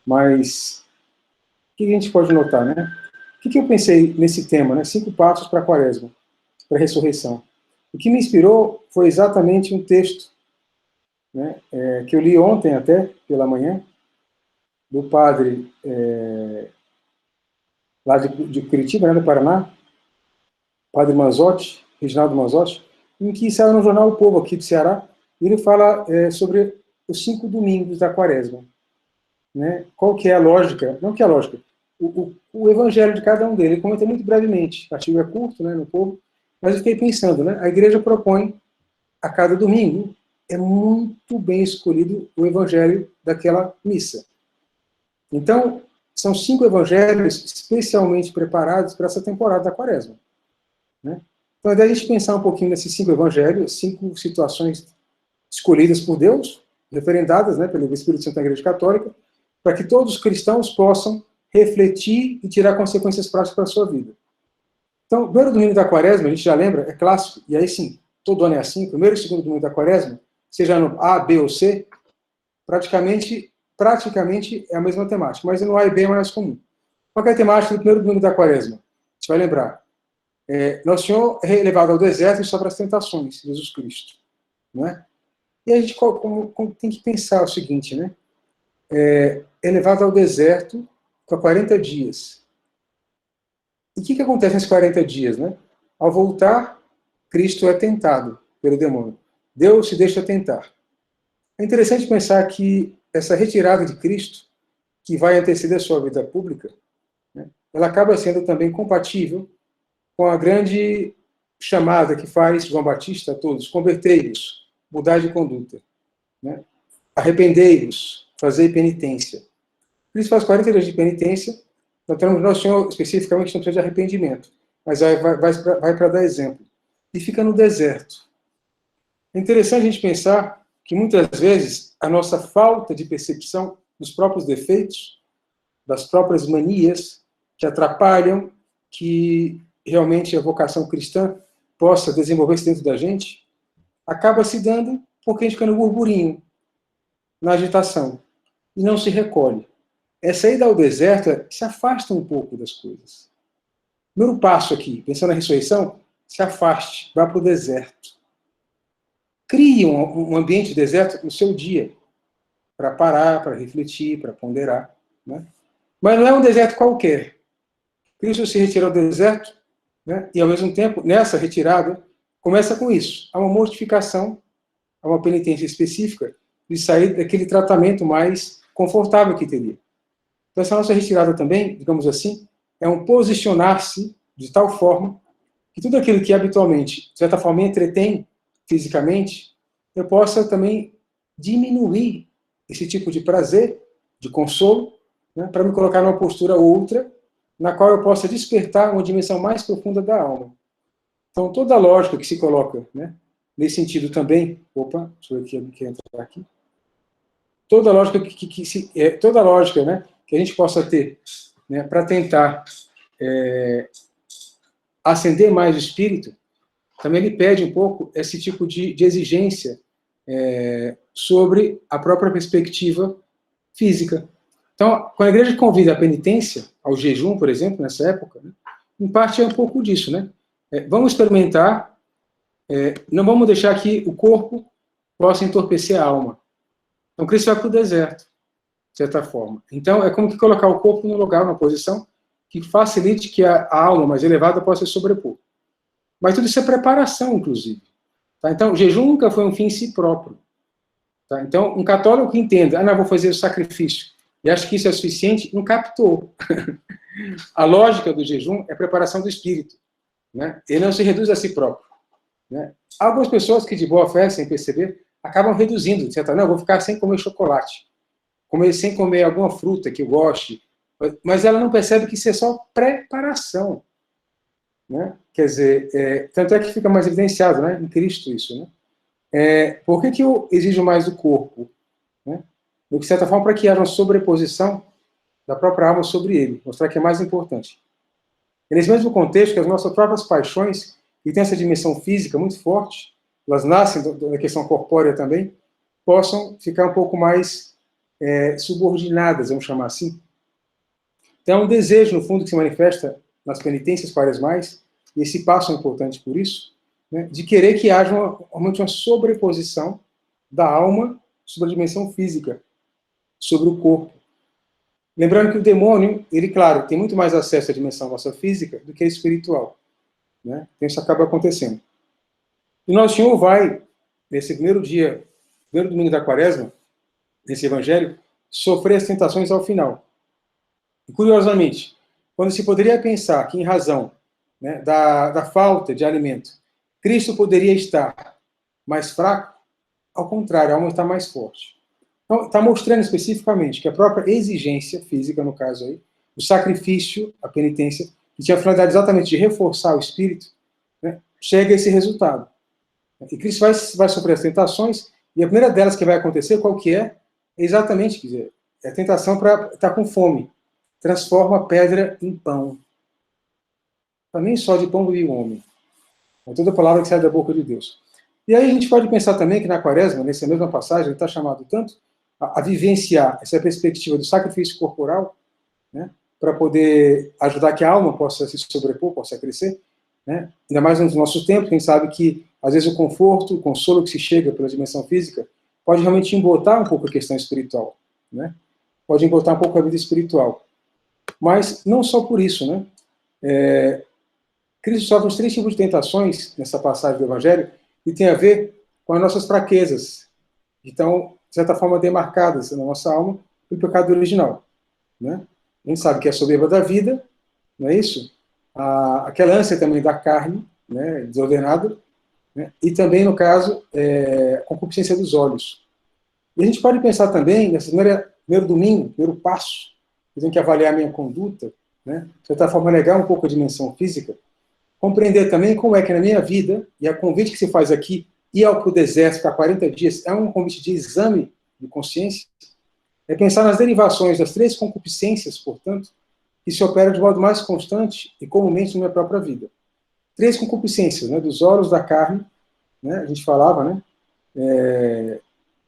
Mas o que a gente pode notar, né? O que eu pensei nesse tema, né? 5 passos para a Quaresma, para a ressurreição. O que me inspirou foi exatamente um texto, né, que eu li ontem até, pela manhã, do padre lá de Curitiba, né, do Paraná, padre Manzotti, Reginaldo Manzotti, em que saiu no jornal O Povo, aqui do Ceará, e ele fala sobre os 5 domingos da Quaresma. Né? Qual que é a lógica? Não que é a lógica, o evangelho de cada um deles. Ele comenta muito brevemente, o artigo é curto, né, no Povo, mas eu fiquei pensando, né, a igreja propõe a cada domingo, é muito bem escolhido o evangelho daquela missa. Então, são 5 evangelhos especialmente preparados para essa temporada da Quaresma. Né? Então, a gente pensar um pouquinho nesses 5 evangelhos, 5 situações escolhidas por Deus, referendadas, né, pelo Espírito Santo da Igreja Católica, para que todos os cristãos possam refletir e tirar consequências práticas para a sua vida. Então, o primeiro domingo da Quaresma, a gente já lembra, é clássico, e aí sim, todo ano é assim, primeiro e segundo domingo da Quaresma, seja no A, B ou C, praticamente é a mesma temática, mas no A e B é mais comum. Qual é a temática do primeiro domingo da Quaresma? Você vai lembrar. Nosso Senhor é levado ao deserto e sobre as tentações de Jesus Cristo. Não é? E a gente tem que pensar o seguinte, né? É levado ao deserto por 40 dias. E o que acontece nesses 40 dias, né? Ao voltar, Cristo é tentado pelo demônio. Deus se deixa tentar. É interessante pensar que essa retirada de Cristo, que vai anteceder a sua vida pública, né, ela acaba sendo também compatível com a grande chamada que faz João Batista a todos: convertei-vos, mudar de conduta. Né? Arrependei-vos, fazei penitência. Cristo faz 40 dias de penitência, então Nosso Senhor especificamente não precisa de arrependimento, mas vai para dar exemplo. E fica no deserto. É interessante a gente pensar que muitas vezes a nossa falta de percepção dos próprios defeitos, das próprias manias que atrapalham que realmente a vocação cristã possa desenvolver-se dentro da gente, acaba se dando porque a gente fica no burburinho, na agitação, e não se recolhe. Essa ida ao deserto se afasta um pouco das coisas. Primeiro passo aqui, pensando na ressurreição, se afaste, vá para o deserto. Crie um ambiente de deserto no seu dia, para parar, para refletir, para ponderar. Né? Mas não é um deserto qualquer. Cristo se retira ao deserto, né? E ao mesmo tempo, nessa retirada, começa com isso. Há uma mortificação, há uma penitência específica de sair daquele tratamento mais confortável que teria. Então, essa nossa retirada também, digamos assim, é um posicionar-se de tal forma que tudo aquilo que habitualmente, de certa forma, entretém fisicamente, eu possa também diminuir esse tipo de prazer, de consolo, né, para me colocar numa postura outra, na qual eu possa despertar uma dimensão mais profunda da alma. Então, toda a lógica que se coloca, né, nesse sentido também, deixa eu ver aqui, que entrar aqui. Toda a lógica toda a lógica, né, que a gente possa ter, né, para tentar acender mais o espírito, também ele pede um pouco esse tipo de exigência sobre a própria perspectiva física. Então, quando a igreja convida a penitência, ao jejum, por exemplo, nessa época, né, em parte é um pouco disso, né? Vamos experimentar, não vamos deixar que o corpo possa entorpecer a alma. Então, Cristo vai para o deserto, de certa forma. Então, é como que colocar o corpo no lugar, numa posição que facilite que a alma mais elevada possa se sobrepor. Mas tudo isso é preparação, inclusive. Tá? Então, o jejum nunca foi um fim em si próprio. Tá? Então, um católico que entenda, não, vou fazer o sacrifício, e acha que isso é suficiente, não captou. A lógica do jejum é a preparação do espírito. Né? Ele não se reduz a si próprio. Né? Há algumas pessoas que, de boa fé, sem perceber, acabam reduzindo, de certa, não, vou ficar sem comer chocolate, sem comer alguma fruta que eu goste, mas ela não percebe que isso é só preparação. Né? Quer dizer, tanto é que fica mais evidenciado, né, em Cristo isso. Né? Por que eu exijo mais do corpo? Né? De certa forma, para que haja uma sobreposição da própria alma sobre ele, mostrar que é mais importante. É nesse mesmo contexto que as nossas próprias paixões, que têm essa dimensão física muito forte, elas nascem da questão corpórea também, possam ficar um pouco mais subordinadas, vamos chamar assim. Então, é um desejo, no fundo, que se manifesta nas penitências quaresmais, e esse passo é importante por isso, né, de querer que haja uma sobreposição da alma sobre a dimensão física, sobre o corpo. Lembrando que o demônio, ele, claro, tem muito mais acesso à dimensão nossa física do que a espiritual. Né? Então isso acaba acontecendo. E Nosso Senhor vai, nesse primeiro dia, primeiro domingo da quaresma, nesse evangelho, sofrer as tentações ao final. E, curiosamente, quando se poderia pensar que, em razão, né, da falta de alimento, Cristo poderia estar mais fraco, ao contrário, a alma está mais forte. Então, está mostrando especificamente que a própria exigência física, no caso aí, o sacrifício, a penitência, que tinha a finalidade exatamente de reforçar o espírito, né, chega a esse resultado. E Cristo vai sofrer as tentações, e a primeira delas que vai acontecer, qual que é? É exatamente, quer dizer, é a tentação para estar com fome. Transforma a pedra em pão. Para nem só de pão vive o homem. É toda palavra que sai da boca de Deus. E aí a gente pode pensar também que na quaresma, nessa mesma passagem, ele está chamado tanto a vivenciar essa perspectiva do sacrifício corporal, né, para poder ajudar que a alma possa se sobrepor, possa crescer, né, ainda mais nos nossos tempos, quem sabe que às vezes o conforto, o consolo que se chega pela dimensão física, pode realmente embotar um pouco a questão espiritual, né, pode embotar um pouco a vida espiritual. Mas não só por isso, né, Cristo sofre os 3 tipos de tentações nessa passagem do Evangelho, e tem a ver com as nossas fraquezas, então, de certa forma, demarcadas na nossa alma pelo pecado original. Né? A gente sabe que é a soberba da vida, não é isso? Aquela ânsia também da carne, né, desordenada, né? E também, no caso, a concupiscência dos olhos. E a gente pode pensar também, nesse primeiro domingo, primeiro passo, eu tenho que avaliar a minha conduta, né? De certa forma, negar um pouco a dimensão física, compreender também como é que na minha vida, e o convite que se faz aqui, ir para o deserto, ficar 40 dias, é um convite de exame de consciência, é pensar nas derivações das 3 concupiscências, portanto, que se operam de modo mais constante e comumente na minha própria vida. 3 concupiscências, né, dos olhos, da carne, né, a gente falava, né,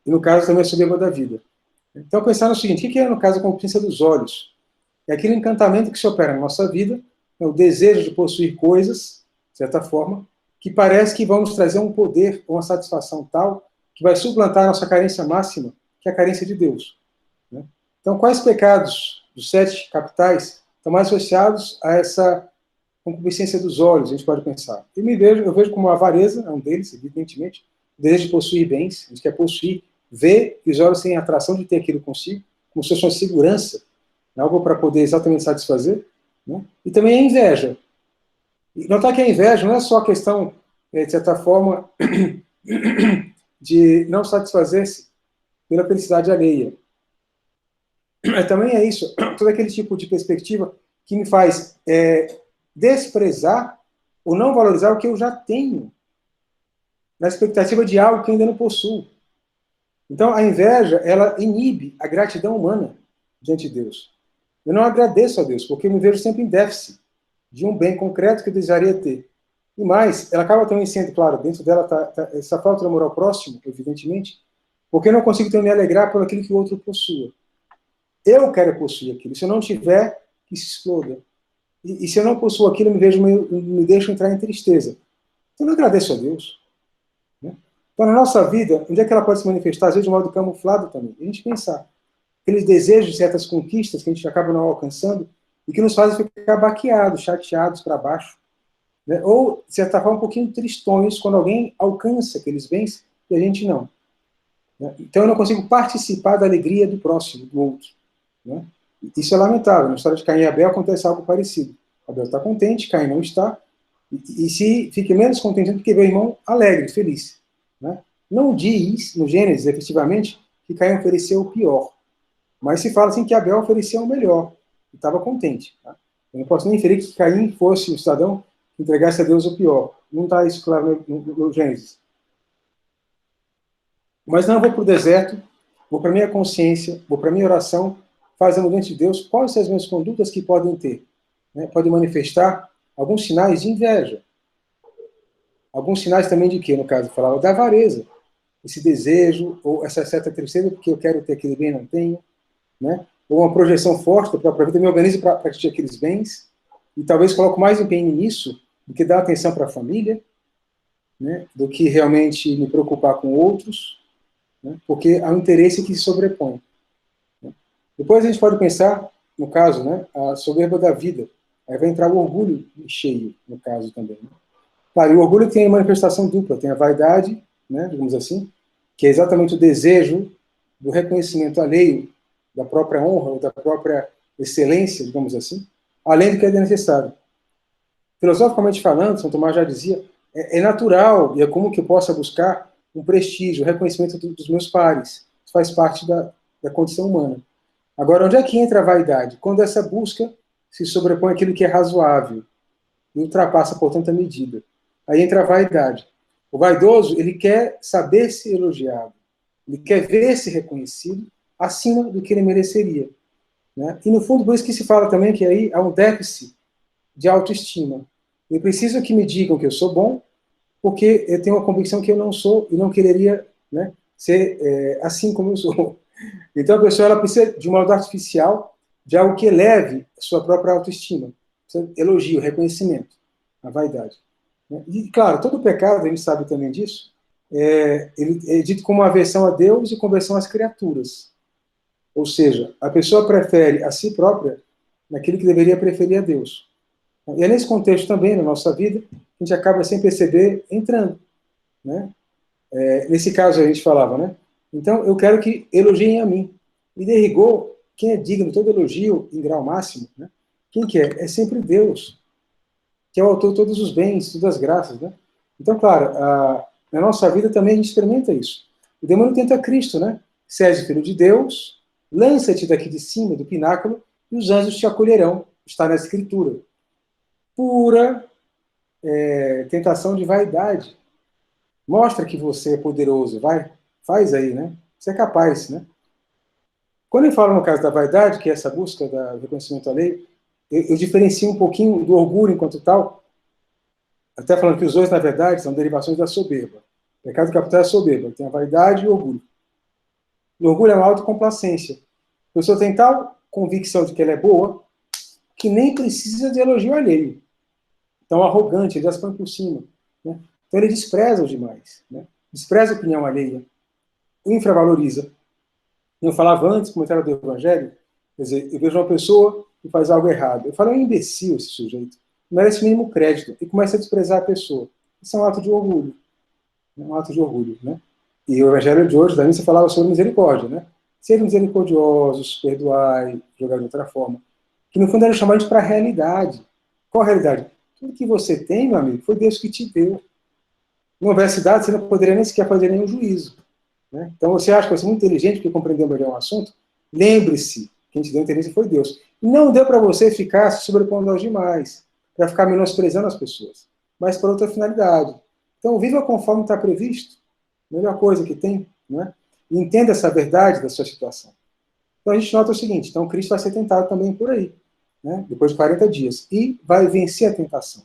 e no caso também a soberba da vida. Então, pensar no seguinte, o que é, no caso, a concupiscência dos olhos? É aquele encantamento que se opera na nossa vida, é o desejo de possuir coisas, de certa forma, que parece que vão nos trazer um poder, uma satisfação tal, que vai suplantar a nossa carência máxima, que é a carência de Deus. Né? Então, quais pecados dos 7 capitais estão mais associados a essa concupiscência dos olhos, a gente pode pensar? Eu vejo como a avareza, é um deles, evidentemente, o desejo de possuir bens, a gente quer possuir, ver, e os olhos têm a atração de ter aquilo consigo, como se fosse uma segurança, algo para poder exatamente satisfazer, né? E também a inveja. E notar que a inveja não é só a questão, de certa forma, de não satisfazer-se pela felicidade alheia. Também é isso, todo aquele tipo de perspectiva que me faz desprezar ou não valorizar o que eu já tenho, na expectativa de algo que ainda não possuo. Então, a inveja, ela inibe a gratidão humana diante de Deus. Eu não agradeço a Deus, porque eu me vejo sempre em déficit de um bem concreto que eu desejaria ter. E mais, ela acaba também sendo, claro, dentro dela tá essa falta de amor ao próximo, evidentemente, porque eu não consigo também me alegrar por aquilo que o outro possua. Eu quero possuir aquilo. Se eu não tiver, que se exploda. E se eu não possuo aquilo, me deixo entrar em tristeza. Eu não agradeço a Deus. Né? Então, na nossa vida, onde é que ela pode se manifestar? Às vezes de modo camuflado também. A gente pensar. Aqueles desejos de certas conquistas que a gente acaba não alcançando e que nos fazem ficar baqueados, chateados para baixo. Né? Ou, de certa forma, um pouquinho tristonhos quando alguém alcança aqueles bens e a gente não. Né? Então, eu não consigo participar da alegria do próximo, do outro. Né? Isso é lamentável. Na história de Caim e Abel acontece algo parecido. Abel está contente, Caim não está, e se fica menos contente porque vê o irmão alegre, feliz. Né? Não diz, no Gênesis, efetivamente, que Caim ofereceu o pior, mas se fala assim que Abel ofereceu o melhor, e estava contente. Tá? Eu não posso nem inferir que Caim fosse o cidadão que entregasse a Deus o pior. Não está isso claro no Gênesis. Mas não, eu vou para o deserto, vou para a minha consciência, vou para a minha oração, fazendo diante de Deus quais são as minhas condutas que podem ter. Né? Podem manifestar alguns sinais de inveja. Alguns sinais também de quê, no caso? Eu falava da avareza. Esse desejo, ou essa certa tristeza, porque eu quero ter aquele bem e não tenho. né? Ou uma projeção forte da própria vida, me organizo para atingir aqueles bens, e talvez coloco mais empenho nisso do que dar atenção para a família, né? Do que realmente me preocupar com outros, né? Porque há um interesse que se sobrepõe. Né? Depois a gente pode pensar, no caso, né, a soberba da vida. Aí vai entrar o orgulho cheio, no caso também. Né? Claro, e o orgulho tem uma manifestação dupla, tem a vaidade, né, digamos assim, que é exatamente o desejo do reconhecimento alheio da própria honra, ou da própria excelência, digamos assim, além do que é necessário. Filosoficamente falando, São Tomás já dizia, é natural, e é como que eu possa buscar um prestígio, o reconhecimento dos meus pares. Isso faz parte da condição humana. Agora, onde é que entra a vaidade? Quando essa busca se sobrepõe àquilo que é razoável e ultrapassa, portanto, a medida. Aí entra a vaidade. O vaidoso, ele quer saber se elogiado, ele quer ver-se reconhecido acima do que ele mereceria. Né? E, no fundo, por isso que se fala também que aí há um déficit de autoestima. Eu preciso que me digam que eu sou bom, porque eu tenho uma convicção que eu não sou e não quereria, né, ser assim como eu sou. Então, a pessoa ela precisa de um modo artificial, de algo que eleve a sua própria autoestima. Elogio, reconhecimento, a vaidade. E, claro, todo pecado, a gente sabe também disso, ele é dito como aversão a Deus e conversão às criaturas. Ou seja, a pessoa prefere a si própria naquilo que deveria preferir a Deus. E é nesse contexto também, na nossa vida, a gente acaba sem perceber entrando. Né? Nesse caso a gente falava, né? Então, eu quero que elogiem a mim. E de rigor, quem é digno de todo elogio em grau máximo, né? Quem que é? É sempre Deus, que é o autor de todos os bens, todas as graças, né? Então, claro, na nossa vida também a gente experimenta isso. O demônio tenta Cristo, né? Seja filho de Deus, lança-te daqui de cima, do pináculo, e os anjos te acolherão. Está na Escritura. Pura tentação de vaidade. Mostra que você é poderoso, vai, faz aí, né? Você é capaz, né? Quando eu falo no caso da vaidade, que é essa busca do reconhecimento alheio, eu diferencio um pouquinho do orgulho enquanto tal, até falando que os dois, na verdade, são derivações da soberba. O pecado capital é a soberba, tem a vaidade e o orgulho. O orgulho é uma autocomplacência. A pessoa tem tal convicção de que ela é boa, que nem precisa de elogio alheio. Então, arrogante, ele já se põe por cima. Né? Então, ele despreza os demais. Né? Despreza a opinião alheia. O infravaloriza. Eu falava antes, comentário do Evangelho, quer dizer, eu vejo uma pessoa que faz algo errado. Eu falo, é um imbecil esse sujeito. Não merece o mínimo crédito. E começa a desprezar a pessoa. Isso é um ato de orgulho. É um ato de orgulho, né? E o Evangelho de hoje, da missa, falava sobre misericórdia, né? Ser misericordiosos, perdoai, jogar de outra forma. Que no fundo era chamar a gente para a realidade. Qual a realidade? Tudo que você tem, meu amigo, foi Deus que te deu. Não houvesse dado, você não poderia nem sequer fazer nenhum juízo. Né? Então, você acha que você é muito inteligente porque compreendeu melhor um assunto? Lembre-se, quem te deu inteligência foi Deus. E não deu para você ficar se sobrepondo aos demais, para ficar menosprezando as pessoas, mas para outra finalidade. Então, viva conforme está previsto. Melhor coisa que tem. Né? E entenda essa verdade da sua situação. Então, a gente nota o seguinte, então Cristo vai ser tentado também por aí, né? Depois de 40 dias, e vai vencer a tentação.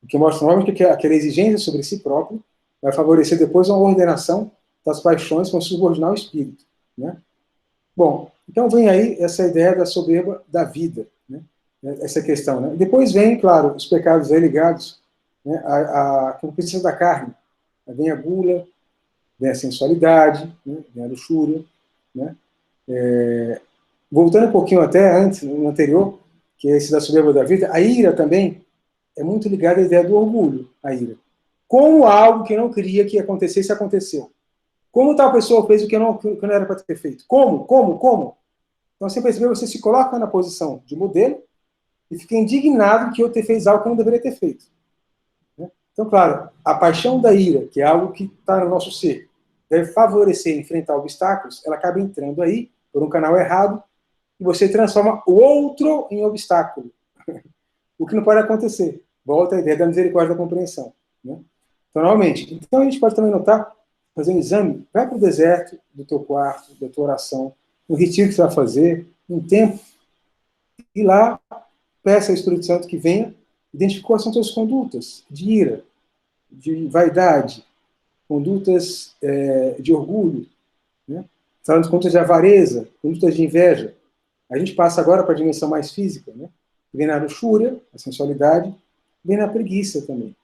O que mostra novamente que aquela exigência sobre si próprio vai favorecer depois uma ordenação das paixões com subordinar o espírito. Né? Bom, então vem aí essa ideia da soberba da vida, né? Essa questão. Né? Depois vem, claro, os pecados aí ligados, né, à concupiscência da carne. Aí vem a gula, vem a sensualidade, né, vem a luxúria. Né? Voltando um pouquinho até antes, no anterior, que é esse da soberba da vida, a ira também é muito ligada à ideia do orgulho, a ira. Como algo que eu não queria que acontecesse, aconteceu. Como tal pessoa fez o que que não era para ter feito? Como? Então, você percebeu, você se coloca na posição de modelo e fica indignado que eu ter feito algo que eu não deveria ter feito. Né? Então, claro, a paixão da ira, que é algo que está no nosso ser, deve favorecer enfrentar obstáculos, ela acaba entrando aí por um canal errado e você transforma o outro em obstáculo. O que não pode acontecer. Volta a ideia da misericórdia e da compreensão. Né? Então, normalmente, então a gente pode também notar, fazer um exame, vai para o deserto do teu quarto, da tua oração, no retiro que você vai fazer, um tempo, e lá peça ao Espírito Santo que venha, identificar quais são suas condutas de ira, de vaidade, condutas de orgulho. Né? São condutas de avareza, condutas de inveja. A gente passa agora para a dimensão mais física, né? Vem na luxúria, a sensualidade, vem na preguiça também,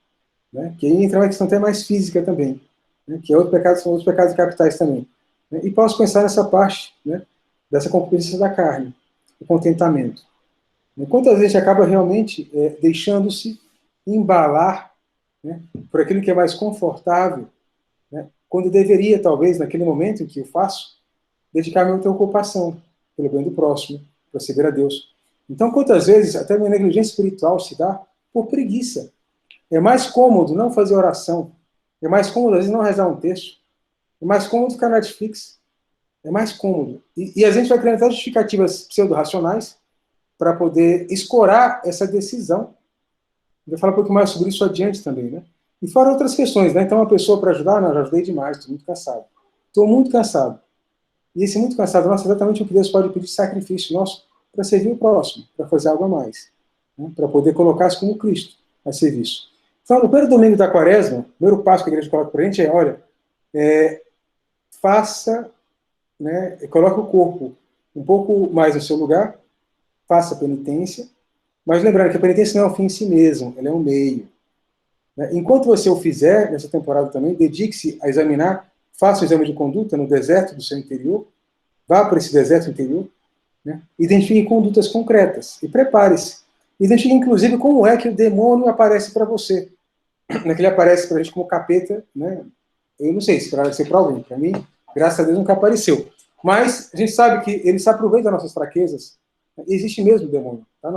né? Que aí entra uma questão até mais física também, né? Que é outro pecado, são outros pecados capitais também. Né? E posso pensar nessa parte, né? Dessa concupiscência da carne, o contentamento. Quantas vezes a gente acaba realmente deixando-se embalar, né, por aquilo que é mais confortável, né, quando deveria, talvez, naquele momento em que eu faço, dedicar minha outra ocupação, pelo bem do próximo, para servir a Deus. Então, quantas vezes até a minha negligência espiritual se dá por preguiça. É mais cômodo não fazer oração, é mais cômodo, às vezes, não rezar um texto, é mais cômodo ficar na Netflix, é mais cômodo. E a gente vai criando até justificativas pseudo-racionais para poder escorar essa decisão. Eu vou falar um pouco mais sobre isso adiante também, né? E fora outras questões, né? Então, uma pessoa para ajudar, não, já ajudei demais, estou muito cansado. Estou muito cansado. E esse muito cansado, nossa, é exatamente o que Deus pode pedir, sacrifício nosso para servir o próximo, para fazer algo a mais, né? Para poder colocar-se como Cristo a serviço. Então, no primeiro domingo da quaresma, o primeiro passo que a igreja coloca para a gente é, olha, faça, né, coloque o corpo um pouco mais no seu lugar, faça penitência, mas lembrando que a penitência não é um fim em si mesmo, ela é um meio. Né? Enquanto você o fizer, nessa temporada também, dedique-se a examinar, faça o exame de conduta no deserto do seu interior, vá para esse deserto interior, né? Identifique condutas concretas e prepare-se. Identifique, inclusive, como é que o demônio aparece para você. Não é que ele aparece para a gente como capeta, né? Eu não sei se vai ser para alguém. Para mim, graças a Deus, nunca apareceu. Mas a gente sabe que ele se aproveita das nossas fraquezas. Existe mesmo o demônio. Está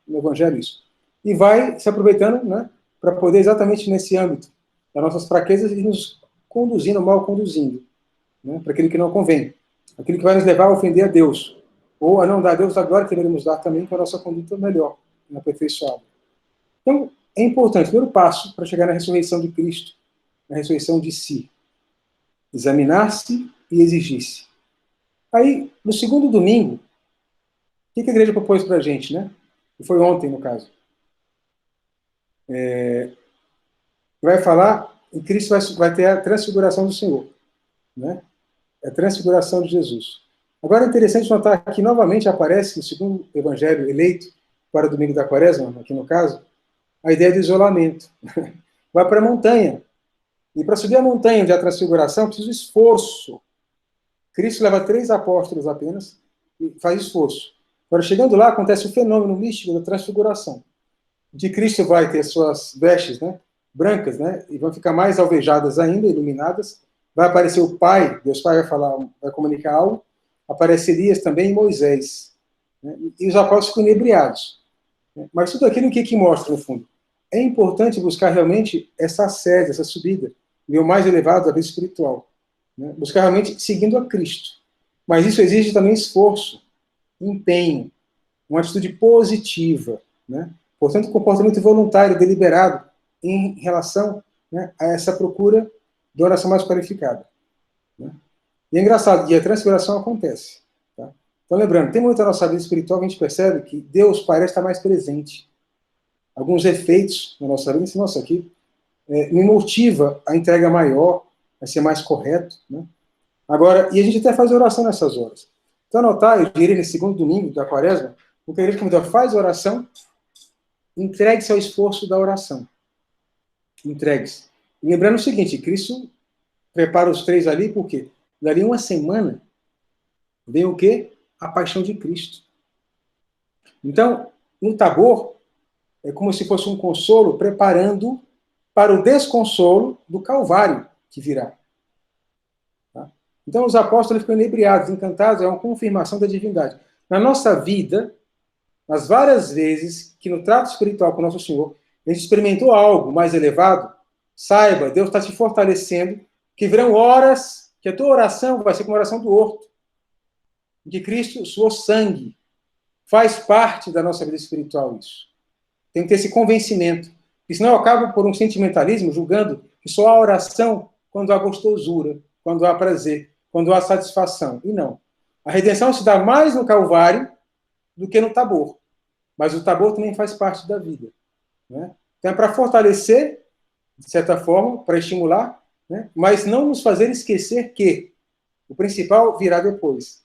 no Evangelho isso. E vai se aproveitando, né, para poder, exatamente nesse âmbito das nossas fraquezas, ir nos conduzindo, mal conduzindo, né, para aquilo que não convém. Aquilo que vai nos levar a ofender a Deus. Ou a não dar a Deus a glória que devemos dar também, com a nossa conduta melhor, aperfeiçoada. Então, é importante, primeiro passo para chegar na ressurreição de Cristo, na ressurreição de si. Examinar-se e exigir-se. Aí, no segundo domingo, o que a igreja propôs para a gente, né? E foi ontem, no caso. Vai falar, em Cristo vai ter a transfiguração do Senhor, né? A transfiguração de Jesus. Agora é interessante notar que novamente aparece, no segundo evangelho eleito para o domingo da quaresma, aqui no caso, a ideia do isolamento. Vai para a montanha. E para subir a montanha de a transfiguração, precisa de esforço. Cristo leva 3 apóstolos apenas e faz esforço. Agora, chegando lá, acontece o fenômeno místico da transfiguração. De Cristo vai ter suas vestes, né, brancas, né, e vão ficar mais alvejadas ainda, iluminadas. Vai aparecer o Pai, Deus Pai vai falar, vai comunicar algo. Aparece Elias também e Moisés. Né, e os apóstolos ficam inebriados. Mas tudo aquilo que mostra, no fundo? É importante buscar realmente essa ascese, essa subida, nível mais elevado da vida espiritual. Né? Buscar realmente seguindo a Cristo. Mas isso exige também esforço, empenho, uma atitude positiva. Né? Portanto, um comportamento voluntário, deliberado, em relação, né, a essa procura de oração mais qualificada. Né? E é engraçado, e a transfiguração acontece. Tá? Então, lembrando, tem muito na nossa vida espiritual que a gente percebe que Deus parece estar mais presente. Alguns efeitos na nossa vida, nossa, aqui me motiva a entrega maior, a ser mais correto. Né? Agora, e a gente até faz oração nessas horas. Então, anotar, eu diria, nesse segundo domingo da quaresma, o que a igreja comentou, faz oração, entregue-se ao esforço da oração. Entregue-se. E lembrando o seguinte, Cristo prepara os 3 ali, por quê? Dali uma semana, vem o quê? A paixão de Cristo. Então, no Tabor, é como se fosse um consolo preparando para o desconsolo do Calvário que virá. Tá? Então, os apóstolos ficam inebriados, encantados, é uma confirmação da divindade. Na nossa vida, nas várias vezes que no trato espiritual com o nosso Senhor, a gente experimentou algo mais elevado, saiba, Deus está te fortalecendo, que virão horas que a tua oração vai ser como a oração do horto, em que Cristo suou sangue. Faz parte da nossa vida espiritual isso. Tem que ter esse convencimento. Porque senão eu acabo por um sentimentalismo, julgando que só há oração quando há gostosura, quando há prazer, quando há satisfação. E não. A redenção se dá mais no Calvário do que no Tabor. Mas o Tabor também faz parte da vida. Né? Então é para fortalecer, de certa forma, para estimular, né? Mas não nos fazer esquecer que O principal virá depois.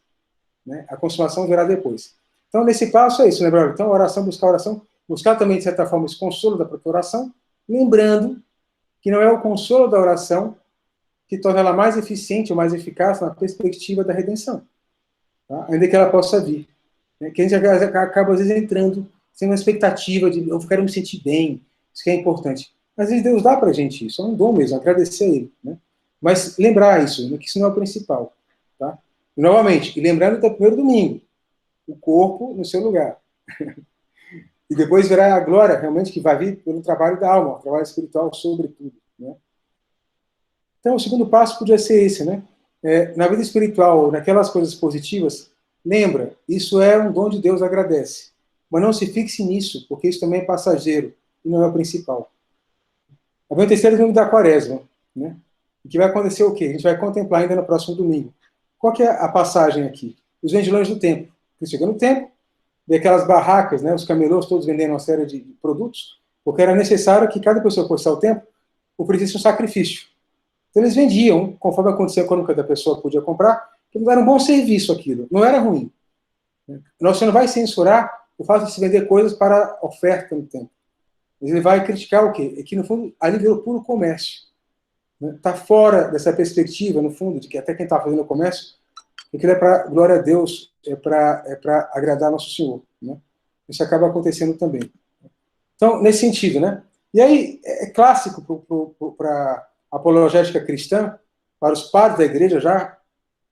Né? A consumação virá depois. Então, nesse passo é isso, lembrando. Então, oração, buscar também, de certa forma, esse consolo da própria oração, lembrando que não é o consolo da oração que torna ela mais eficiente ou mais eficaz na perspectiva da redenção. Tá? Ainda que ela possa vir. Né? Que a gente acaba, às vezes, entrando sem uma expectativa de eu quero me sentir bem, isso que é importante. Às vezes Deus dá pra gente isso, é um dom mesmo, agradecer a Ele. Né? Mas lembrar isso, né? Que isso não é o principal. Tá? E, novamente, e lembrando do primeiro domingo, o corpo no seu lugar. E depois verá a glória, realmente, que vai vir pelo trabalho da alma, o trabalho espiritual, sobretudo. Né? Então, o segundo passo podia ser esse, né? Na vida espiritual, naquelas coisas positivas, lembra, isso é um dom de Deus, agradece. Mas não se fixe nisso, porque isso também é passageiro e não é o principal. Vem o terceiro domingo da quaresma, né? O que vai acontecer o quê? A gente vai contemplar ainda no próximo domingo. Qual que é a passagem aqui? Os vendilhões do templo. Chega no templo, vê aquelas barracas, né? Os camelôs todos vendendo uma série de produtos, porque era necessário que cada pessoa que fosse ao templo oferecesse um sacrifício. Então eles vendiam, conforme a condição econômica da pessoa podia comprar, que não era um bom serviço aquilo, não era ruim. Nosso Senhor não vai censurar o fato de se vender coisas para oferta no templo. Ele vai criticar o quê? É que, no fundo, ali virou puro comércio. Está fora dessa perspectiva, no fundo, de que até quem está fazendo o comércio, aquilo é para glória a Deus, é para agradar Nosso Senhor. Né? Isso acaba acontecendo também. Então, nesse sentido, né? E aí, é clássico para a apologética cristã, para os padres da igreja já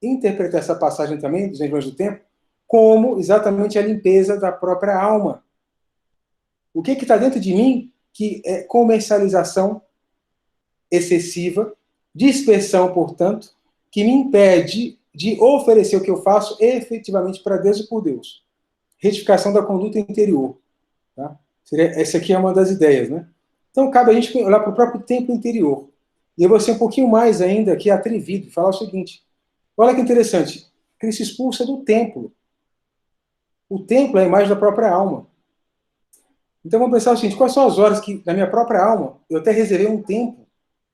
interpretar essa passagem também, dos Vendilhões do Templo, como exatamente a limpeza da própria alma. O que está dentro de mim que é comercialização excessiva, dispersão, portanto, que me impede de oferecer o que eu faço efetivamente para Deus e por Deus. Retificação da conduta interior. Tá? Essa aqui é uma das ideias. Né? Então, cabe a gente olhar para o próprio tempo interior. E eu vou ser um pouquinho mais ainda aqui atrevido, falar o seguinte. Olha que interessante. Cristo expulsa do templo. O templo é a imagem da própria alma. Então vamos pensar o seguinte, quais são as horas que, na minha própria alma, eu até reservei um tempo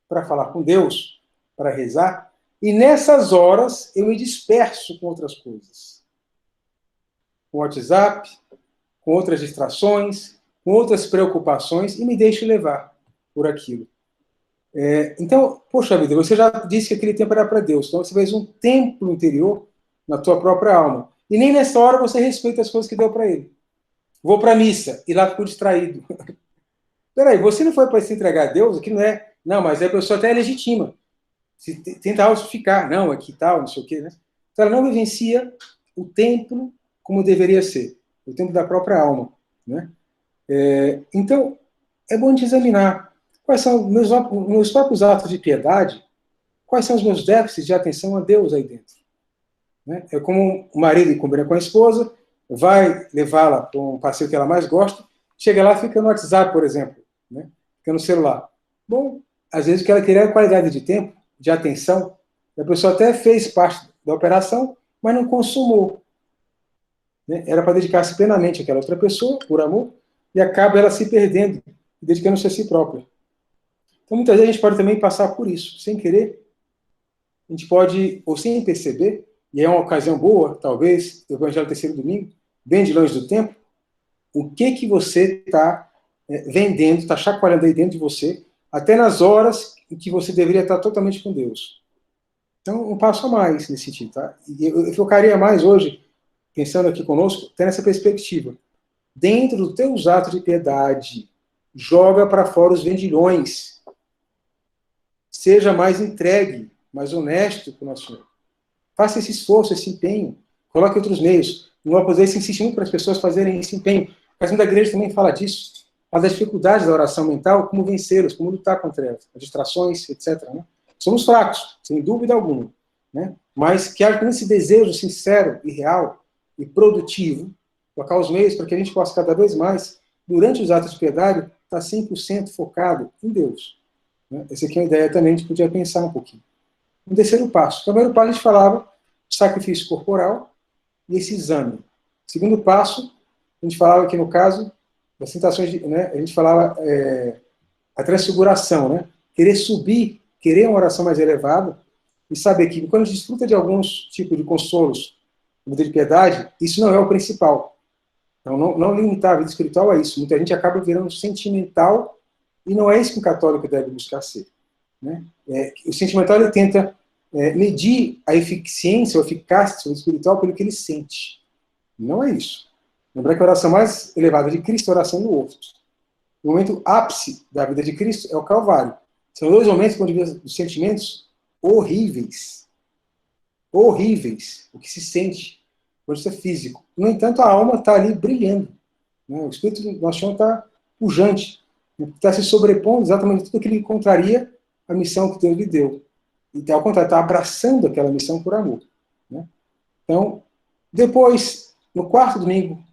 para falar com Deus, para rezar, e nessas horas eu me disperso com outras coisas. Com o WhatsApp, com outras distrações, com outras preocupações, e me deixo levar por aquilo. Então, poxa vida, você já disse que aquele tempo era para Deus, então você fez um templo interior na tua própria alma. E nem nessa hora você respeita as coisas que deu para Ele. Vou para a missa, e lá fico distraído. Peraí, você não foi para se entregar a Deus? Aqui não é. Não, mas a pessoa até é legitima. Se tenta justificar, não, aqui tal, não sei o quê. Né? Então ela não vivencia o templo como deveria ser. O templo da própria alma. Né? Então, é bom de examinar quais são meus próprios atos de piedade, quais são os meus déficits de atenção a Deus aí dentro. Né? É como o marido combina com a esposa, vai levá-la para um passeio que ela mais gosta, chega lá e fica no WhatsApp, por exemplo, né? Fica no celular. Bom, às vezes o que ela queria é qualidade de tempo, de atenção, a pessoa até fez parte da operação, mas não consumou. Né? Era para dedicar-se plenamente àquela outra pessoa, por amor, e acaba ela se perdendo, dedicando-se a si própria. Então, muitas vezes a gente pode também passar por isso, sem querer. A gente pode, ou sem perceber, e é uma ocasião boa, talvez, do Evangelho do Terceiro Domingo, bem de longe do tempo, o que você está vendendo, está chacoalhando aí dentro de você, até nas horas em que você deveria estar totalmente com Deus. Então, um passo a mais nesse sentido. Tá? E eu focaria mais hoje, pensando aqui conosco, até nessa perspectiva. Dentro dos teus atos de piedade, joga para fora os vendilhões. Seja mais entregue, mais honesto com o nosso Senhor. Faça esse esforço, esse empenho. Coloque outros meios. No Opus Dei se insiste muito para as pessoas fazerem esse empenho. O Catecismo da Igreja também fala disso. Fala das dificuldades da oração mental, como vencê-las, como lutar contra elas, as distrações, etc. Né? Somos fracos, sem dúvida alguma. Né? Mas que haja esse desejo sincero e real e produtivo, colocar os meios para que a gente possa cada vez mais, durante os atos de piedade, estar 100% focado em Deus. Né? Essa aqui é uma ideia também, a gente podia pensar um pouquinho. Um terceiro passo. O primeiro passo a gente falava do sacrifício corporal e esse exame. O segundo passo, a gente falava aqui no caso das tentações, né, a gente falava a transfiguração, né? Querer subir, querer uma oração mais elevada, e saber que quando a gente desfruta de alguns tipos de consolos, vida de piedade, isso não é o principal. Então, não limitar a vida espiritual a isso. Muita gente acaba virando sentimental e não é isso que um católico deve buscar ser. Né? O sentimental ele tenta medir a eficiência ou eficácia do seu espiritual pelo que ele sente. Não é isso. Lembrar que a oração mais elevada de Cristo é a oração do outro. O momento ápice da vida de Cristo é o Calvário. São dois momentos onde os sentimentos horríveis. Horríveis. O que se sente. Pode ser físico. No entanto, a alma está ali brilhando. Né? O espírito do nosso chão está pujante. Está se sobrepondo exatamente tudo aquilo que contraria a missão que Deus lhe deu. E, ao contrário, está abraçando aquela missão por amor. Né? Então, depois, no quarto domingo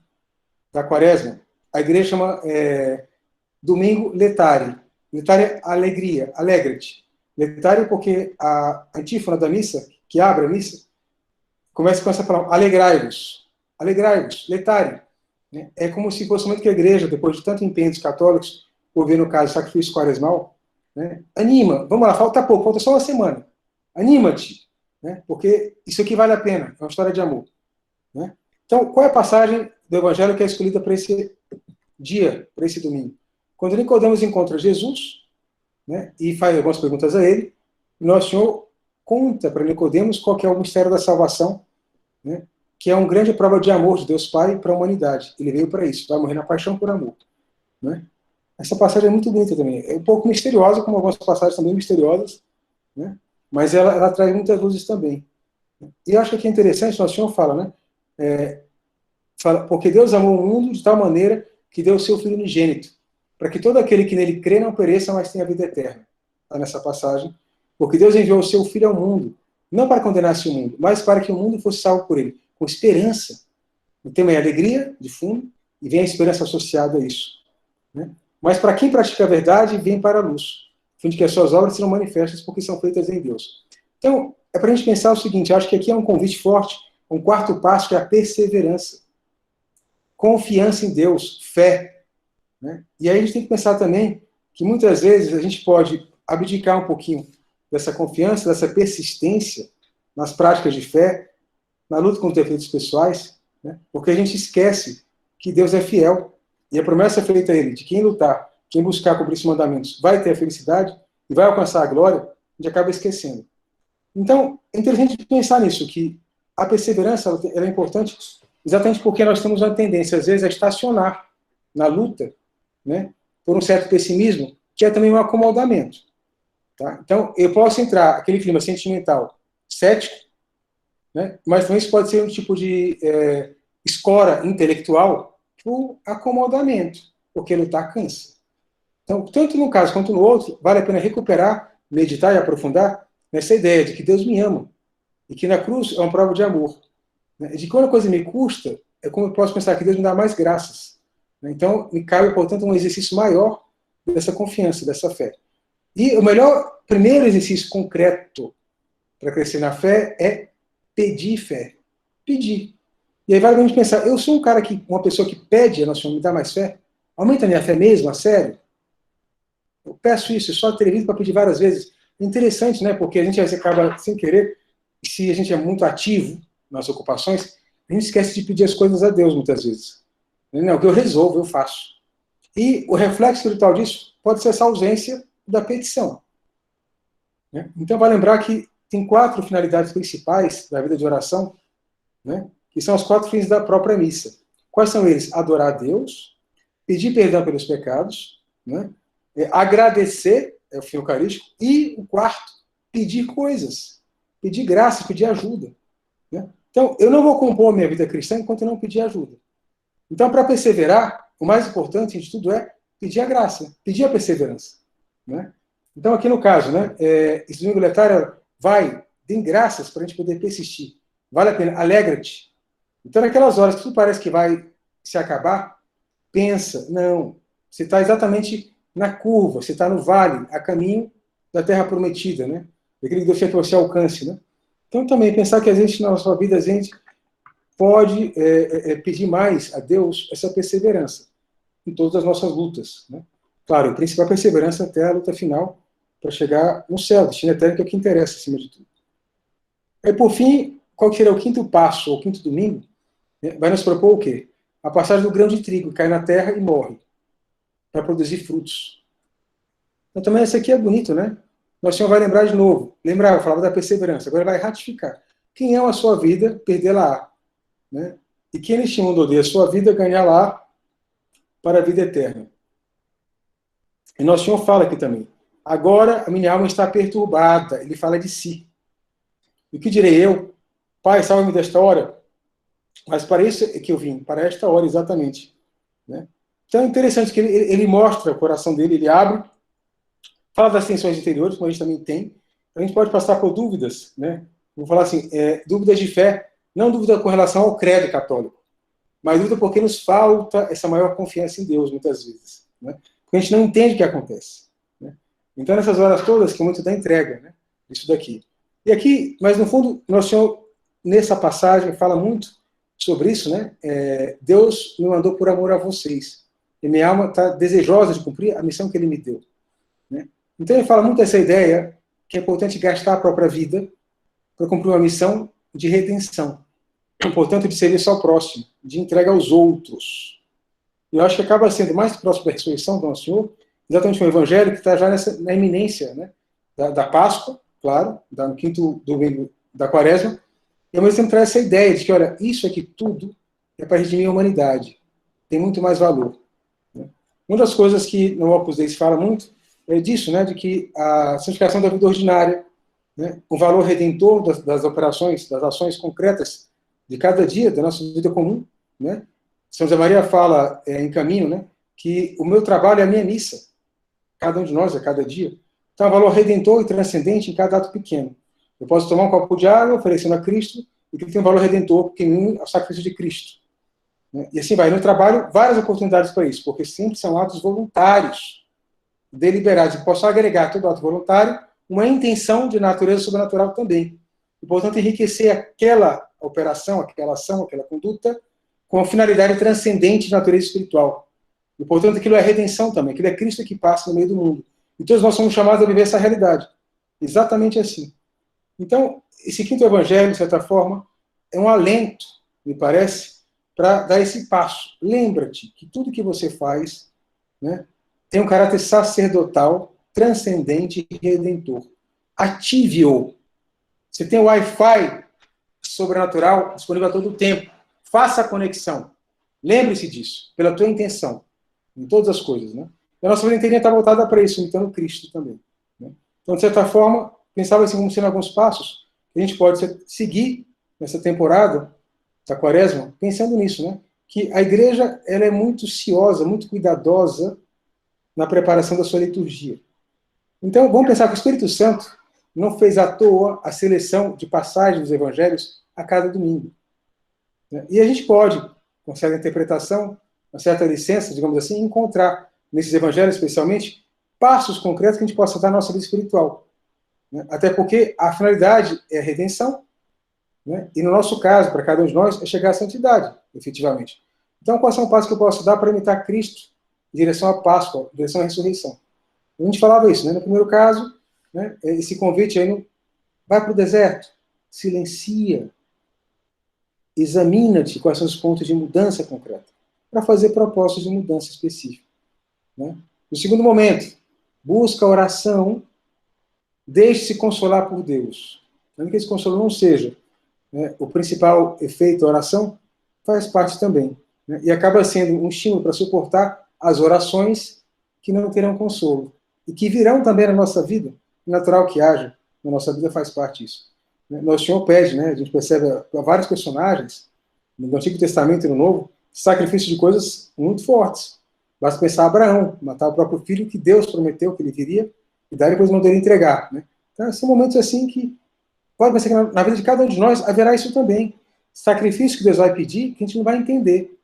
da quaresma, a igreja chama domingo letare. Letare é alegria, alegra-te. Letare porque a antífona da missa, que abre a missa, começa com essa palavra, alegrai-vos. Alegrai-vos, letare. Né? É como se fosse muito que a igreja, depois de tanto empenho dos católicos, por ver, no caso, sacrifício quaresmal, né? Anima, vamos lá, falta pouco, falta só uma semana. Anima-te, né? Porque isso aqui vale a pena, é uma história de amor. Né? Então, qual é a passagem do Evangelho que é escolhida para esse dia, para esse domingo? Quando Nicodemos encontra Jesus, né, e faz algumas perguntas a ele, o Nosso Senhor conta para Nicodemos qual que é o mistério da salvação, né, que é uma grande prova de amor de Deus Pai para a humanidade. Ele veio para isso, para morrer na paixão por amor. Né? Essa passagem é muito bonita também. É um pouco misteriosa, como algumas passagens também misteriosas, né? Mas ela traz muitas luzes também. E eu acho que aqui é interessante, Nosso Senhor fala, né? Porque Deus amou o mundo de tal maneira que deu o seu Filho unigênito, para que todo aquele que nele crê não pereça, mas tenha vida eterna. Está nessa passagem. Porque Deus enviou o seu Filho ao mundo, não para condenar-se o mundo, mas para que o mundo fosse salvo por ele, com esperança. O tema é alegria, de fundo, e vem a esperança associada a isso. Né? Mas para quem pratica a verdade, vem para a luz, a fim de que as suas obras sejam manifestas porque são feitas em Deus. Então, é para a gente pensar o seguinte, acho que aqui é um convite forte, um quarto passo, que é a perseverança. Confiança em Deus, fé. Né? E aí a gente tem que pensar também que muitas vezes a gente pode abdicar um pouquinho dessa confiança, dessa persistência nas práticas de fé, na luta contra defeitos pessoais, né? Porque a gente esquece que Deus é fiel. E a promessa feita a ele, de quem lutar, quem buscar cumprir esses mandamentos, vai ter a felicidade e vai alcançar a glória, a gente acaba esquecendo. Então, é interessante pensar nisso, que a perseverança ela é importante exatamente porque nós temos uma tendência, às vezes, a estacionar na luta, né, por um certo pessimismo, que é também um acomodamento. Tá? Então, eu posso entrar aquele clima sentimental, cético, né, mas também isso pode ser um tipo de escora intelectual por acomodamento, porque lutar cansa. Então, tanto num caso quanto no outro, vale a pena recuperar, meditar e aprofundar nessa ideia de que Deus me ama e que na cruz é uma prova de amor. Né? De que quando a coisa me custa, é como eu posso pensar que Deus me dá mais graças. Né? Então, me cabe, portanto, um exercício maior dessa confiança, dessa fé. E o melhor, primeiro exercício concreto para crescer na fé é pedir fé. Pedir. E aí vale a gente pensar, eu sou uma pessoa que pede a Nossa Senhora me dá mais fé? Aumenta a minha fé mesmo, a sério? Eu peço isso, eu só atrevido para pedir várias vezes. Interessante, né? Porque a gente acaba, sem querer, se a gente é muito ativo nas ocupações, a gente esquece de pedir as coisas a Deus muitas vezes. Não, o que eu resolvo, eu faço. E o reflexo espiritual disso pode ser essa ausência da petição. Né? Então, vai lembrar que tem 4 finalidades principais da vida de oração, né? Que são os 4 fins da própria missa. Quais são eles? Adorar a Deus, pedir perdão pelos pecados, né? Agradecer, é o fim eucarístico, e o quarto, pedir coisas, pedir graça, pedir ajuda. Né? Então, eu não vou compor a minha vida cristã enquanto eu não pedir ajuda. Então, para perseverar, o mais importante de tudo é pedir a graça, pedir a perseverança. Né? Então, aqui no caso, né, esse domingo letário dê graças para a gente poder persistir. Vale a pena, alegra-te. Então, naquelas horas que tudo parece que vai se acabar, pensa, não, você está exatamente na curva, você está no vale, a caminho da terra prometida, né? Daquele que Deus quer que você alcance, né? Então, também pensar que a gente, na nossa vida, a gente pode pedir mais a Deus essa perseverança em todas as nossas lutas, né? Claro, o principal é a perseverança até a luta final para chegar no céu, destino eterno, que é o que interessa, acima de tudo. Aí, por fim, qual que seria o quinto passo, ou o quinto domingo? Né? Vai nos propor o quê? A passagem do grão de trigo, cai na terra e morre, para produzir frutos. Então, também esse aqui é bonito, né? Nosso Senhor vai lembrar de novo. Lembrava, falava da perseverança, agora vai ratificar. Quem ama a sua vida, perdê-la-á. Né? E quem neste mundo odeia a sua vida, ganhá-la para a vida eterna. E Nosso Senhor fala aqui também. Agora a minha alma está perturbada. Ele fala de si. E o que direi eu? Pai, salva-me desta hora. Mas para isso é que eu vim, para esta hora exatamente. Né? Então é interessante que ele mostra o coração dele, ele abre, fala das tensões interiores, como a gente também tem. A gente pode passar por dúvidas, né? Vou falar assim, dúvidas de fé, não dúvida com relação ao credo católico, mas dúvida porque nos falta essa maior confiança em Deus, muitas vezes. Né? Porque a gente não entende o que acontece. Né? Então, nessas horas todas, que é muito da entrega, né? Isso daqui. E aqui, mas no fundo, Nosso Senhor, nessa passagem, fala muito sobre isso, né? Deus me mandou por amor a vocês. E minha alma está desejosa de cumprir a missão que Ele me deu. Né? Então, ele fala muito dessa ideia que é importante gastar a própria vida para cumprir uma missão de redenção. Portanto, de serviço ao próximo, de entrega aos outros. E eu acho que acaba sendo mais próximo da ressurreição do Nosso Senhor, exatamente o Evangelho que está já na iminência, né, da Páscoa, claro, no quinto domingo da Quaresma, e ao mesmo tempo traz essa ideia de que, olha, isso aqui tudo é para redimir a humanidade. Tem muito mais valor. Né? Uma das coisas que no Opus Dei se fala muito é disso, né, de que a santificação da vida ordinária, né, o valor redentor das operações, das ações concretas de cada dia da nossa vida comum, né? São José Maria fala em Caminho, né, que o meu trabalho é a minha missa, cada um de nós, a cada dia. Então, é um valor redentor e transcendente em cada ato pequeno. Eu posso tomar um copo de água, oferecendo a Cristo, e que tem um valor redentor pequenino ao sacrifício de Cristo. Né? E assim vai. No trabalho, várias oportunidades para isso, porque sempre são atos voluntários, deliberados, e posso agregar todo ato voluntário uma intenção de natureza sobrenatural também. E, portanto, enriquecer aquela operação, aquela ação, aquela conduta, com a finalidade transcendente de natureza espiritual. E, portanto, aquilo é redenção também, aquilo é Cristo que passa no meio do mundo. E todos nós somos chamados a viver essa realidade. Exatamente assim. Então, esse quinto evangelho, de certa forma, é um alento, me parece, para dar esse passo. Lembra-te que tudo que você faz, né, tem um caráter sacerdotal, transcendente e redentor. Ative-o. Você tem o Wi-Fi sobrenatural disponível a todo tempo. Faça a conexão. Lembre-se disso, pela tua intenção, em todas as coisas. Né? E a nossa vida inteirinha está voltada para isso, imitando Cristo também. Né? Então, de certa forma, pensava assim, como sendo alguns passos que a gente pode seguir nessa temporada da Quaresma, pensando nisso, né? Que a igreja ela é muito ciosa, muito cuidadosa na preparação da sua liturgia. Então, vamos pensar que o Espírito Santo não fez à toa a seleção de passagens dos evangelhos a cada domingo. E a gente pode, com certa interpretação, uma certa licença, digamos assim, encontrar nesses evangelhos, especialmente, passos concretos que a gente possa dar na nossa vida espiritual. Até porque a finalidade é a redenção, né? E no nosso caso, para cada um de nós, é chegar à santidade, efetivamente. Então, quais são os passos que eu posso dar para imitar Cristo em direção à Páscoa, em direção à ressurreição? A gente falava isso, né? No primeiro caso, né, esse convite aí, vai para o deserto, silencia, examina-te quais são os pontos de mudança concreta, para fazer propostas de mudança específica. Né? No segundo momento, busca a oração, deixe-se consolar por Deus. Ainda que esse consolo não seja, né, o principal efeito da oração, faz parte também. Né, e acaba sendo um estímulo para suportar as orações que não terão consolo. E que virão também na nossa vida, natural que haja, na nossa vida faz parte disso. Nosso Senhor pede, né, a gente percebe vários personagens, no Antigo Testamento e no Novo, sacrifício de coisas muito fortes. Basta pensar Abraão, matar o próprio filho que Deus prometeu que ele viria, e daí depois não deveria entregar. Né? Então, são momentos assim que pode pensar que na vida de cada um de nós haverá isso também. Sacrifício que Deus vai pedir que a gente não vai entender.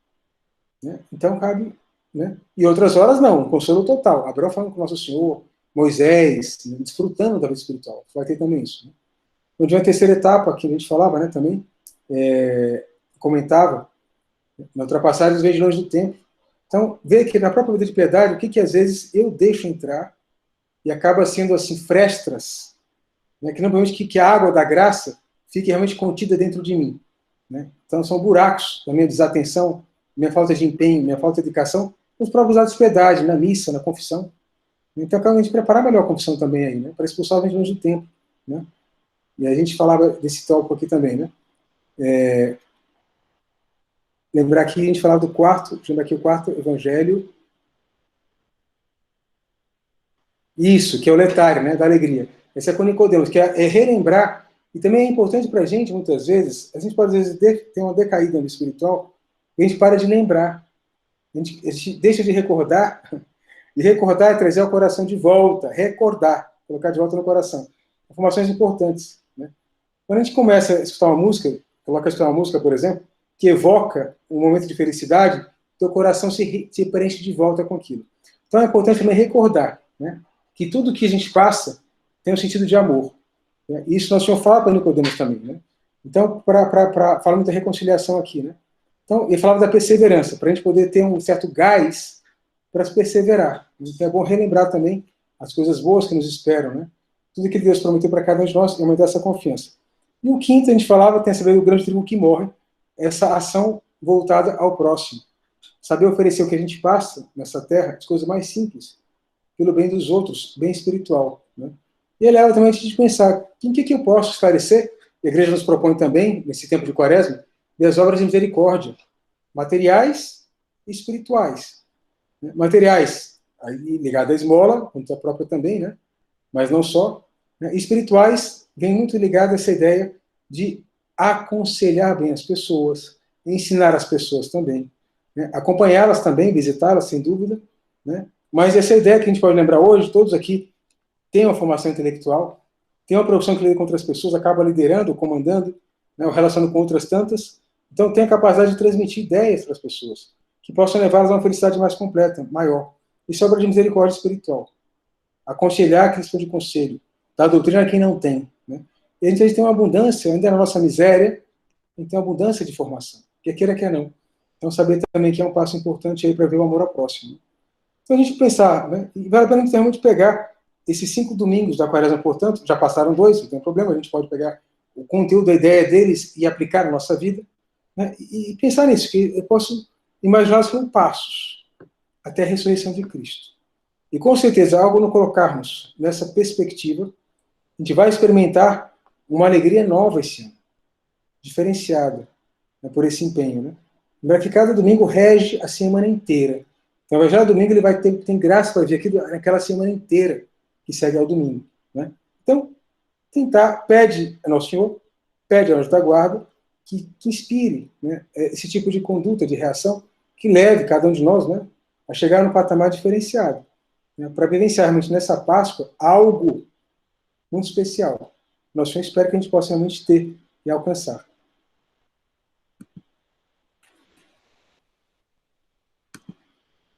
Né? Então, cabe... Né? E outras horas, não, um consolo total. Abraão falando com o Nosso Senhor, Moisés, né? Desfrutando da vida espiritual. Vai ter também isso. Né? Onde uma terceira etapa, que a gente falava, né, também, comentava, na ultrapassagem dos de longe do tempo. Então, vê que na própria vida de piedade, o que às vezes eu deixo entrar e acaba sendo assim, frestas, né, que não permite que a água da graça fique realmente contida dentro de mim. Né? Então, são buracos da minha desatenção, minha falta de empenho, minha falta de dedicação, nos próprios atos de piedade, na missa, na confissão. Então, a gente preparar melhor a confissão também aí, né? Para expulsar o vento longe do tempo. Né? E a gente falava desse tópico aqui também, né? Lembrar que a gente falava do quarto, lembrar aqui o quarto evangelho. Isso, que é o letário, né? Da alegria. Esse é com Nicodemos, que é relembrar, e também é importante para a gente, muitas vezes, a gente pode, às vezes, ter uma decaída no espiritual, e a gente para de lembrar. A gente deixa de recordar, e recordar é trazer o coração de volta, recordar, colocar de volta no coração. Informações importantes. Né? Quando a gente começa a escutar uma música, coloca a escutar uma música, por exemplo, que evoca um momento de felicidade, teu coração se preenche de volta com aquilo. Então é importante também recordar, né, que tudo que a gente passa tem um sentido de amor. Né? Isso Nosso Senhor fala para Nicodemos também. Né? Então, falando da reconciliação aqui, né? Então, ele falava da perseverança, para a gente poder ter um certo gás para perseverar. Então é bom relembrar também as coisas boas que nos esperam, né? Tudo que Deus prometeu para cada um de nós, e aumentar essa confiança. E o quinto, a gente falava, tem a saber do grande trigo que morre, essa ação voltada ao próximo. Saber oferecer o que a gente passa nessa terra, as coisas mais simples, pelo bem dos outros, bem espiritual. Né? E ele leva também a gente pensar, em que eu posso esclarecer? A igreja nos propõe também, nesse tempo de quaresma, das obras de misericórdia, materiais e espirituais. Né? Materiais, aí ligado à esmola, como a própria também, né? Mas não só. Né? Espirituais, vem muito ligado a essa ideia de aconselhar bem as pessoas, ensinar as pessoas também, né? Acompanhá-las também, visitá-las, sem dúvida, né? Mas essa ideia que a gente pode lembrar hoje, todos aqui têm uma formação intelectual, têm uma profissão que lida com outras pessoas, acaba liderando, comandando, né, ou relacionando com outras tantas, então tem a capacidade de transmitir ideias para as pessoas, que possam levá-las a uma felicidade mais completa, maior. Isso é obra de misericórdia espiritual. Aconselhar quem precisa de conselho, dar doutrina a quem não tem. Né? E a gente tem uma abundância, ainda na nossa miséria, a gente tem uma abundância de formação, quer queira, quer não. Então saber também que é um passo importante aí para ver o amor ao próximo. Né? Então a gente pensar, né, e vale a pena realmente pegar esses 5 domingos da quaresma, portanto, já passaram 2, não tem problema, a gente pode pegar o conteúdo, a ideia deles e aplicar na nossa vida, né, e pensar nisso, que eu posso imaginá-los como passos até a ressurreição de Cristo. E com certeza, ao nos colocarmos nessa perspectiva, a gente vai experimentar uma alegria nova esse ano, diferenciada, né, por esse empenho. Né? Lembrar que cada domingo rege a semana inteira. Então, já no domingo ele vai ter graça para ver aqui naquela semana inteira que segue ao domingo. Né? Então, tentar, pede a Nosso Senhor, pede ao anjo da guarda, que inspire, né, esse tipo de conduta, de reação, que leve cada um de nós, né, a chegar num patamar diferenciado, né, para vivenciarmos nessa Páscoa algo muito especial. Nosso Senhor espera que a gente possa realmente ter e alcançar.